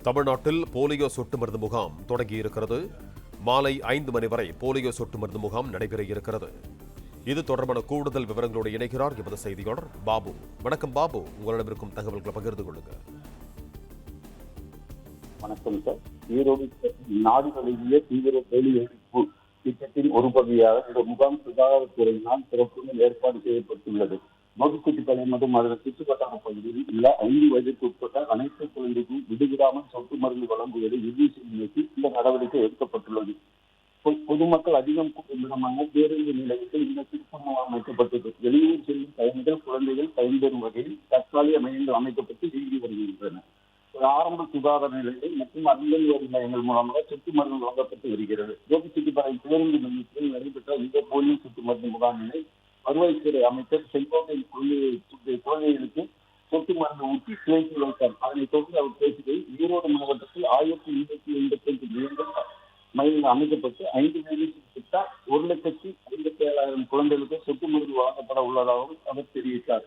தமிழ்நாட்டில் போலியோ சொட்டு மருந்து முகாம் தொடங்கியிருக்கிறது. மாலை 5 மணி வரை போலியோ சொட்டு மருந்து முகாம் நடைபெற இருக்கிறது. இது தொடர்பான கூடுதல் விவரங்களோடு இணைகிறார் எமது செய்தியாளர் பாபு. வணக்கம் பாபு, உங்களிடம் இருக்கும் தகவல்களை பகிர்ந்து கொள்ளுங்க. வணக்கம் சார். ஈரோடு நாடு தழுவிய தீவிர போலியோ ஒழிப்பு திட்டத்தின் ஒரு பகுதியாக இந்த முகாம் சுகாதாரத்துறையினால் சிறப்புடன் ஏற்பாடு செய்யப்பட்டுள்ளது. மோட்டுக்குட்டிப்பாளையம் மற்றும் அதன் சுற்றுவட்டார பகுதியில் உள்ள 5 வயதிற்கு உட்பட்ட அனைத்து குழந்தைக்கும் விடுவிடாமல் சொட்டு மருந்து வழங்குவதை உறுதி செய்யும் நோக்கில் இந்த நடவடிக்கை எடுக்கப்பட்டுள்ளது. பொதுமக்கள் அதிகம் கூடும் விதமான பேருந்து நிலையத்தில் இந்த சிறப்பு முகாம் அமைக்கப்பட்டது. வெளியூர் செல்லும் பயணிகள், குழந்தைகள் பயன்பெறும் வகையில் தற்காலிக மையங்கள் அமைக்கப்பட்டு இயங்கி வருகின்றன. ஆரம்ப சுகாதார நிலையங்கள் மற்றும் அங்கன்வாடி மையங்கள் மூலமாக சொட்டு மருந்து வழங்கப்பட்டு வருகிறது. கோபிச்செட்டிப்பாளையம் பேருந்து நிலையத்தில் நடைபெற்ற இந்த போலியோ சொட்டு மருந்து முகாமினை வருவாய்த்துறை அமைச்சர் செங்கோட்டையின் குழந்தைகளுக்கு சொட்டு மருந்து ஊற்றி துவக்கி வைத்தார். அதனைத் தொடர்ந்து அவர் பேசுகையில், ஈரோடு மாவட்டத்தில் 1385 மையங்கள் அமைக்கப்பட்டு 5 திட்டம் 1,57,000 குழந்தைகளுக்கு சொட்டு மருந்து வழங்கப்பட உள்ளதாகவும் அவர் தெரிவித்தார்.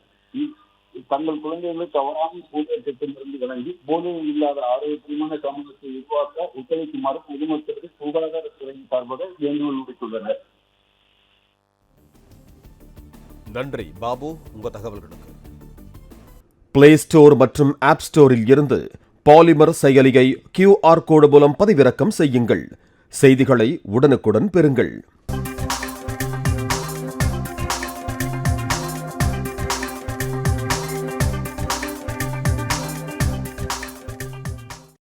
தங்கள் குழந்தைகளுக்கு தவறாமல் போலியோ திட்டமிருந்து வழங்கி போலியோ இல்லாத ஆரோக்கியமான சமூகத்தை உருவாக்க ஒத்துழைக்குமாறு பொதுமக்களுக்கு சுகாதாரத்துறையின் சார்பாக வேண்டுகோள் விடுத்துள்ளனர். நன்றி பாபு, உங்க தகவல்களுக்கு. பிளே ஸ்டோர் மற்றும் ஆப் ஸ்டோரில் இருந்து பாலிமர் செயலியை QR கோடு மூலம் பதிவிறக்கம் செய்யுங்கள். செய்திகளை உடனுக்குடன் பெறுங்கள்.